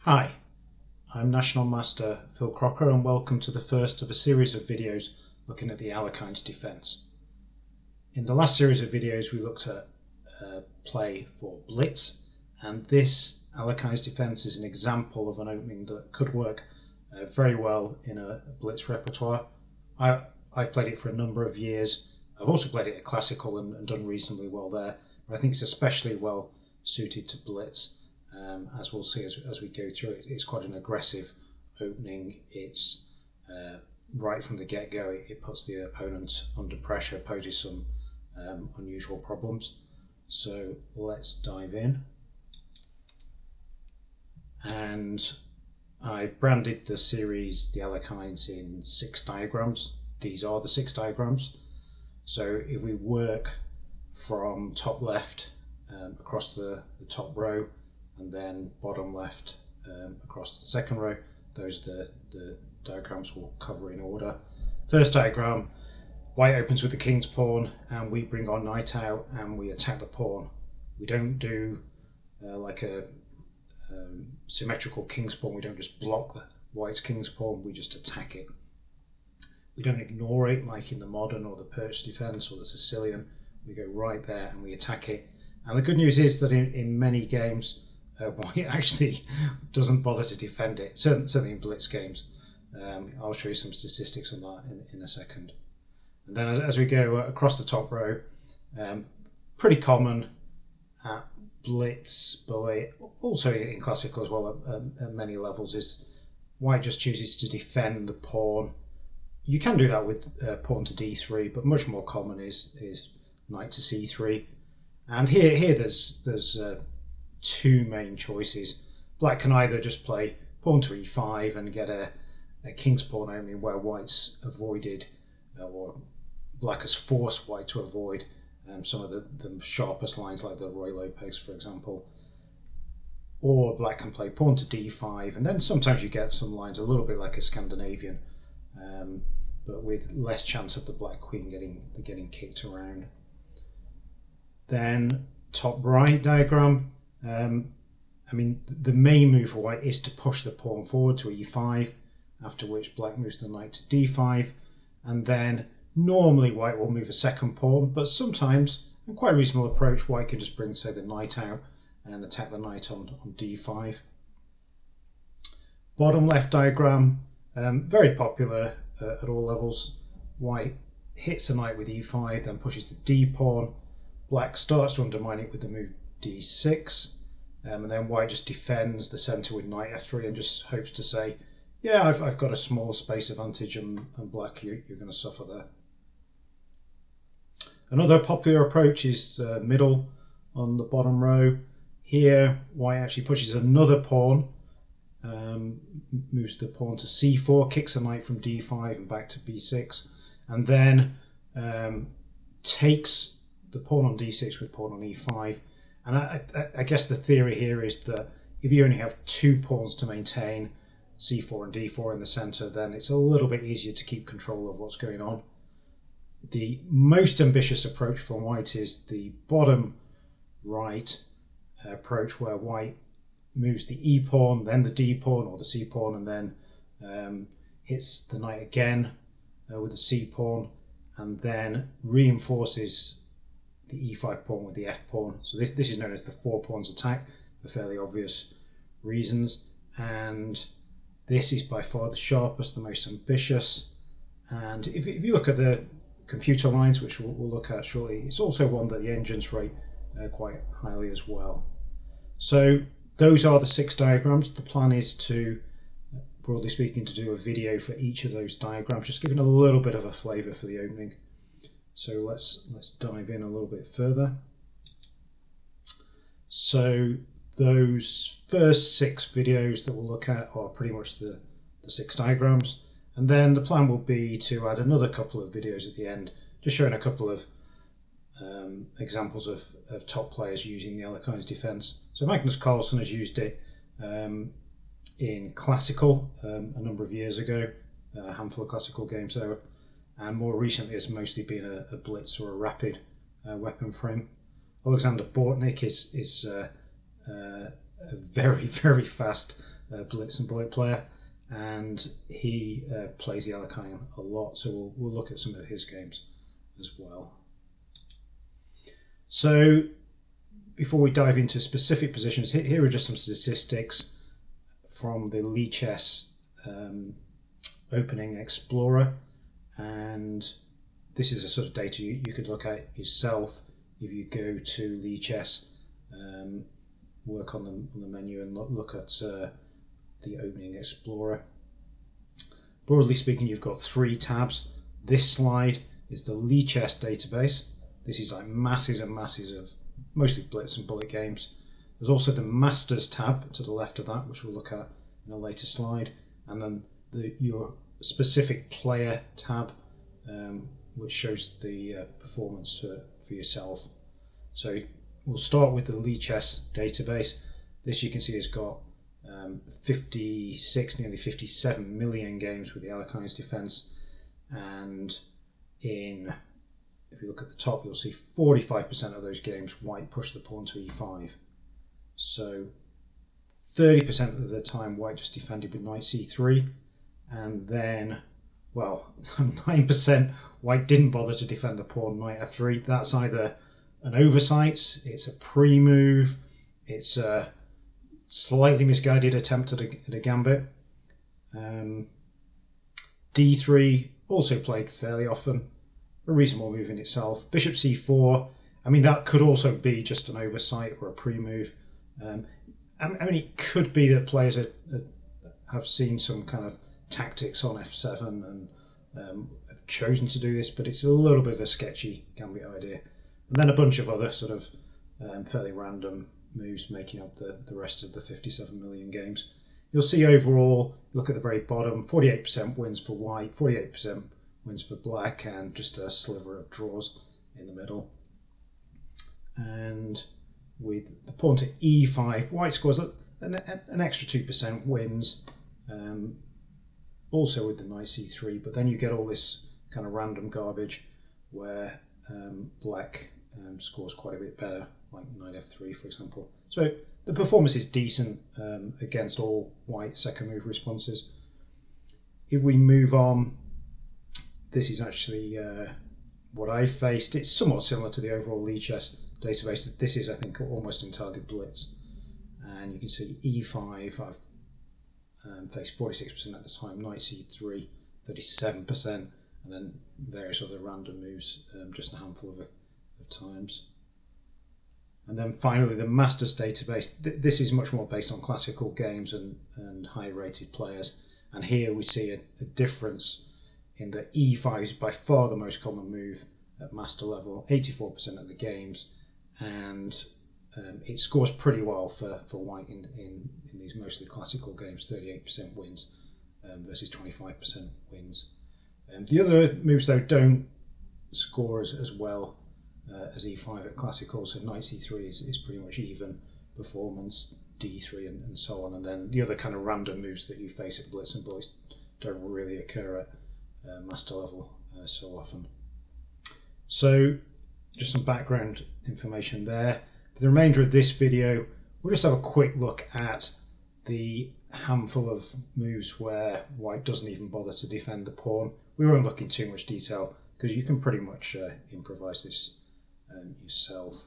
Hi, I'm National Master Phil Crocker and welcome to the first of a series of videos looking at the Alekhine's defence. In the last series of videos we looked at play for Blitz, and this Alekhine's defence is an example of an opening that could work very well in a Blitz repertoire. I've played it for a number of years. I've also played it at Classical and done reasonably well there, but I think it's especially well suited to Blitz. As we'll see as we go through it, it's quite an aggressive opening. It's right from the get-go, it puts the opponent under pressure, poses some unusual problems. So let's dive in. And I've branded the series, the Alekhines, in 6 diagrams. These are the 6 diagrams. So if we work from top left across the top row, and then bottom left across the second row, those are the diagrams we'll cover in order. First diagram, white opens with the king's pawn and we bring our knight out and we attack the pawn. We don't do like a symmetrical king's pawn. We don't just block the white's king's pawn, we just attack it. We don't ignore it like in the modern or the Perch defence or the Sicilian. We go right there and we attack it. And the good news is that in many games white actually doesn't bother to defend it, certainly in Blitz games. I'll show you some statistics on that in a second. And then as we go across the top row, pretty common at Blitz, but also in Classical as well at many levels, is white just chooses to defend the pawn. You can do that with pawn to d3, but much more common is knight to c3. And here there's 2 main choices. Black can either just play pawn to e5 and get a king's pawn opening where white's avoided, or black has forced white to avoid some of the sharpest lines like the Roy Lopez, for example. Or black can play pawn to d5, and then sometimes you get some lines a little bit like a Scandinavian, but with less chance of the black queen getting kicked around. Then top right diagram. I mean, the main move for white is to push the pawn forward to e5, after which black moves the knight to d5, and then normally white will move a second pawn, but sometimes, in quite a reasonable approach, white can just bring, say, the knight out and attack the knight on d5. Bottom left diagram, very popular at all levels. White hits the knight with e5, then pushes the d pawn. Black starts to undermine it with the move d6, and then white just defends the centre with knight f3 and just hopes to say, yeah, I've got a small space advantage, and black, you're going to suffer there. Another popular approach is middle on the bottom row. Here white actually pushes another pawn, moves the pawn to c4, kicks the knight from d5 and back to b6, and then takes the pawn on d6 with pawn on e5. And I guess the theory here is that if you only have 2 pawns to maintain, c4 and d4 in the centre, then it's a little bit easier to keep control of what's going on. The most ambitious approach for white is the bottom right approach, where white moves the e pawn, then the d pawn or the c pawn, and then hits the knight again with the c pawn, and then reinforces the e5 pawn with the f pawn. So this is known as the 4 pawns attack for fairly obvious reasons, and this is by far the sharpest, the most ambitious. And if you look at the computer lines, which we'll look at shortly, it's also one that the engines rate quite highly as well. So those are the 6 diagrams. The plan is to, broadly speaking, to do a video for each of those diagrams, just giving a little bit of a flavour for the opening. So let's dive in a little bit further. So those first 6 videos that we'll look at are pretty much the 6 diagrams, and then the plan will be to add another couple of videos at the end, just showing a couple of examples of top players using the Alekhine's defence. So Magnus Carlsen has used it in Classical a number of years ago, a handful of Classical games there, and more recently has mostly been a blitz or a rapid weapon for him. Alexander Bortnik is a very, very fast blitz and bullet player, and he plays the Alekhine a lot, so we'll look at some of his games as well. So before we dive into specific positions, here are just some statistics from the Lichess Opening Explorer, and this is a sort of data you could look at yourself if you go to Lichess, work on the menu and look at the Opening Explorer. Broadly speaking, you've got 3 tabs. This slide is the Lichess database. This is like masses and masses of mostly blitz and bullet games. There's also the Masters tab to the left of that, which we'll look at in a later slide, and then your specific player tab, which shows the performance for yourself. So we'll start with the Lichess database. This you can see has got 56, nearly 57 million games with the Alekhine's defense, and if you look at the top, you'll see 45% of those games white push the pawn to e5. So 30% of the time white just defended with knight c3, and then, well, 9% white didn't bother to defend the pawn knight f3. That's either an oversight, it's a pre-move, it's a slightly misguided attempt at a gambit. d3 also played fairly often, a reasonable move in itself. Bishop c4, I mean, that could also be just an oversight or a pre-move. I mean, it could be that players have seen some kind of tactics on f7 and have chosen to do this, but it's a little bit of a sketchy gambit idea. And then a bunch of other sort of fairly random moves making up the rest of the 57 million games. You'll see overall, look at the very bottom, 48% wins for white, 48% wins for black, and just a sliver of draws in the middle. And with the pawn to e5, white scores an extra 2%, wins, also with the knight c3, but then you get all this kind of random garbage where black scores quite a bit better, like knight f3 for example. So the performance is decent against all white second move responses. If we move on, this is actually what I faced. It's somewhat similar to the overall Lichess database. This is, I think, almost entirely blitz, and you can see e5 I've faced 46% at the time, knight c3 37%, and then various other random moves just a handful of times. And then finally the Masters database. This is much more based on classical games and high rated players, and here we see a difference in that e5 is by far the most common move at master level, 84% of the games, and it scores pretty well for white in these mostly classical games, 38% wins versus 25% wins. The other moves though don't score as well as e5 at classical, so knight c3 is pretty much even performance, d3 and so on, and then the other kind of random moves that you face at blitz and bullets don't really occur at master level so often. So just some background information there. For the remainder of this video, we'll just have a quick look at the handful of moves where white doesn't even bother to defend the pawn. We won't look in too much detail because you can pretty much improvise this yourself.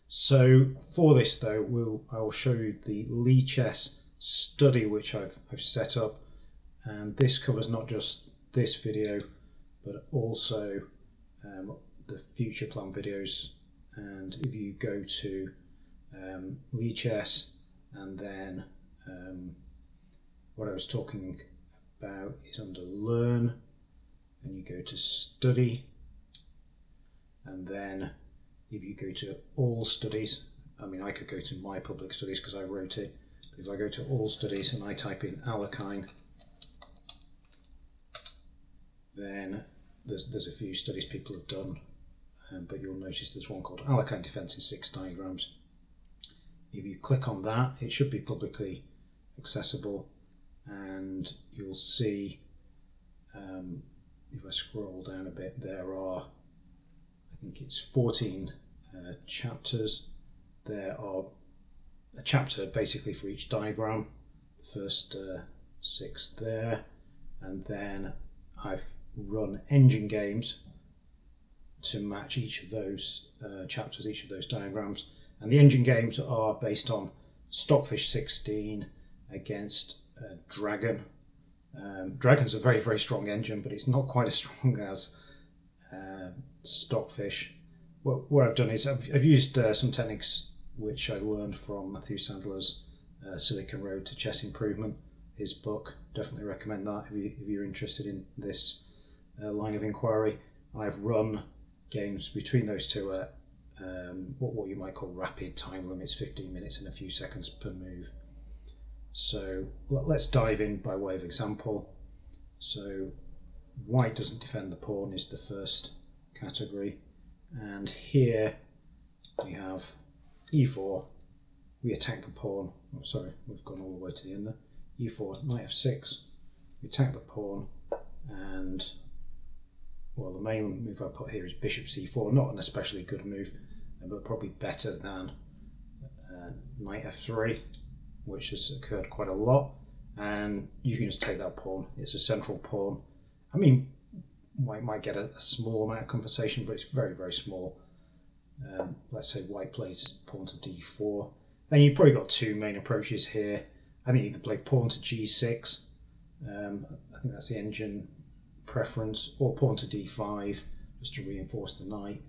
So for this though, I will show you the Lichess study which I've set up, and this covers not just this video but also the future plan videos. And if you go to Lichess, and then what I was talking about is under Learn, and you go to Study, and then if you go to All Studies, I mean I could go to My Public Studies because I wrote it, but if I go to All Studies and I type in Alekhine, then there's a few studies people have done, but you'll notice there's one called Alekhine Defense in 6 diagrams. If you click on that, it should be publicly accessible, and you'll see, if I scroll down a bit, there are, I think it's 14 chapters. There are a chapter basically for each diagram. First 6 there, and then I've run engine games to match each of those chapters, each of those diagrams. And the engine games are based on Stockfish 16 against Dragon. Dragon's a very, very strong engine, but it's not quite as strong as Stockfish. What I've done is I've used some techniques which I learned from Matthew Sandler's Silicon Road to Chess Improvement, his book. Definitely recommend that if you're interested in this line of inquiry. I've run games between those two at what you might call rapid time limits, 15 minutes and a few seconds per move. So let's dive in by way of example. So white doesn't defend the pawn is the first category, and here we have e4, we attack the pawn. Oh, sorry, we've gone all the way to the end there. e4, knight f6, we attack the pawn, and well, the main move I put here is bishop c4, not an especially good move, but probably better than knight f3, which has occurred quite a lot, and you can just take that pawn. It's a central pawn. I mean, white might get a small amount of compensation, but it's very, very small. Let's say white plays pawn to d4. Then you've probably got two main approaches here. I think you can play pawn to g6. I think that's the engine preference, or pawn to d5 just to reinforce the knight,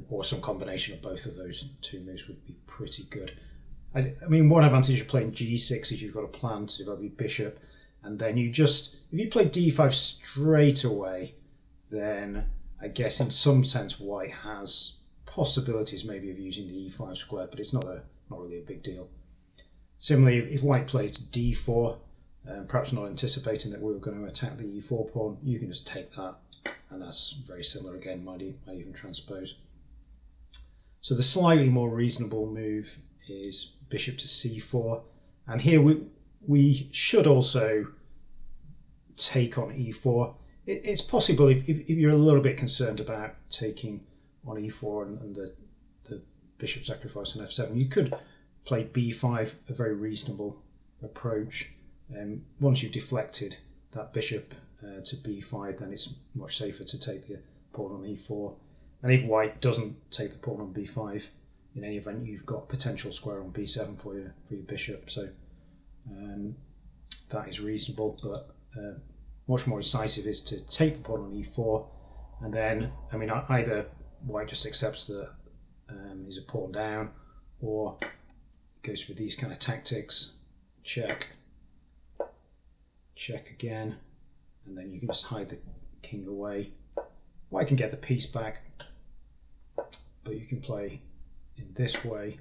or some combination of both of those two moves would be pretty good. I mean, one advantage of playing g6 is you've got a plan to develop your bishop, and then you just, if you play d5 straight away, then I guess in some sense white has possibilities maybe of using the e5 square, but it's not really a big deal. Similarly, if white plays d4, perhaps not anticipating that we were going to attack the e4 pawn, you can just take that, and that's very similar again, might even transpose. So the slightly more reasonable move is bishop to c4, and here we should also take on e4. It's possible if you're a little bit concerned about taking on e4 and the bishop sacrifice on f7, you could play b5, a very reasonable approach. Once you've deflected that bishop to b5, then it's much safer to take the pawn on e4. And if white doesn't take the pawn on b5, in any event, you've got potential square on b7 for your bishop. So that is reasonable, but much more decisive is to take the pawn on e4, and then, I mean, either white just accepts that he's a pawn down, or goes for these kind of tactics, check, check again, and then you can just hide the king away. White can get the piece back, but you can play in this way,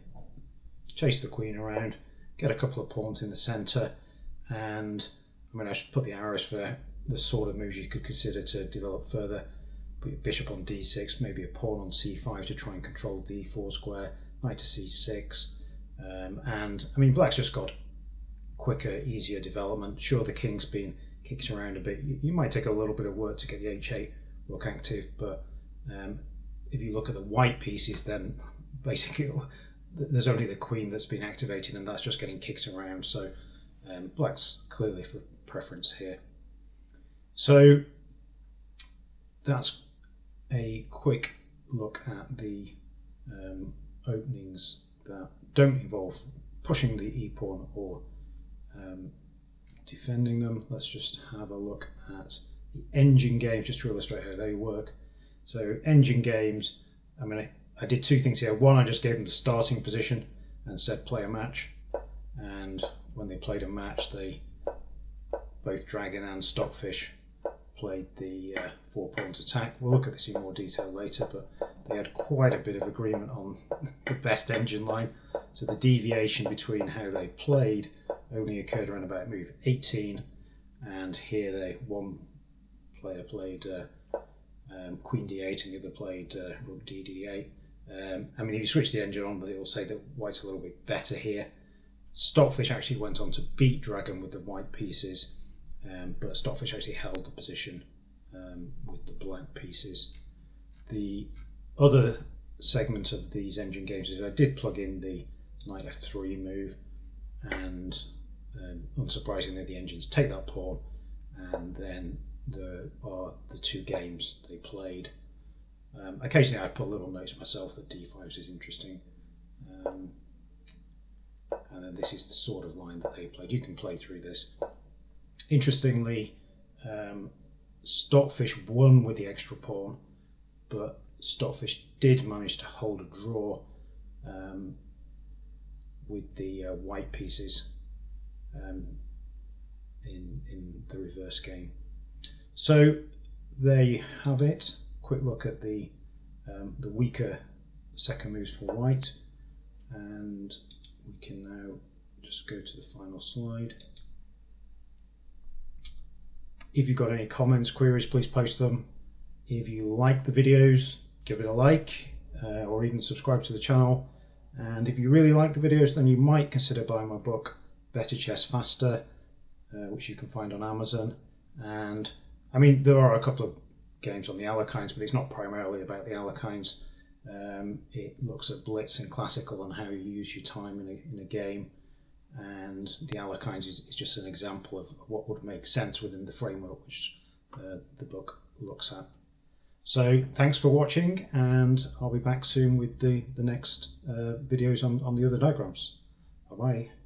chase the queen around, get a couple of pawns in the centre, and I mean, I should put the arrows for the sort of moves you could consider to develop further. Put your bishop on d6, maybe a pawn on c5 to try and control d4 square, knight to c6, and I mean, black's just got quicker, easier development. Sure, the king's been kicked around a bit. You might take a little bit of work to get the h8 rook active, but if you look at the white pieces, then basically there's only the queen that's been activated, and that's just getting kicked around. So black's clearly for preference here. So that's a quick look at the openings that don't involve pushing the e-pawn or defending them. Let's just have a look at the engine games just to illustrate how they work. So engine games, I mean, I did two things here. One, I just gave them the starting position and said play a match, and when they played a match, they both Dragon and Stockfish played the 4 pawns attack. We'll look at this in more detail later, but they had quite a bit of agreement on the best engine line. So the deviation between how they played only occurred around about move 18, and here one player played Queen d8 and the other played Rook d8. I mean, if you switch the engine on, but it will say that white's a little bit better here. Stockfish actually went on to beat Dragon with the white pieces, but Stockfish actually held the position with the black pieces. The other segment of these engine games is I did plug in the knight f3 move, and unsurprisingly the engines take that pawn, and then there are the two games they played. Occasionally I've put little notes myself that d5 is interesting, and then this is the sort of line that they played. You can play through this. Interestingly, Stockfish won with the extra pawn, but Stockfish did manage to hold a draw with the white pieces in the reverse game. So there you have it. Quick look at the weaker second moves for white, and we can now just go to the final slide. If you've got any comments, queries, please post them. If you like the videos, give it a like, or even subscribe to the channel. And if you really like the videos, then you might consider buying my book, Better Chess Faster, which you can find on Amazon. And I mean, there are a couple of games on the Alekhines, but it's not primarily about the Alekhines. It looks at blitz and classical and how you use your time in a game. And the Alekhines is just an example of what would make sense within the framework which the book looks at. So thanks for watching, and I'll be back soon with the next videos on the other diagrams. Bye bye.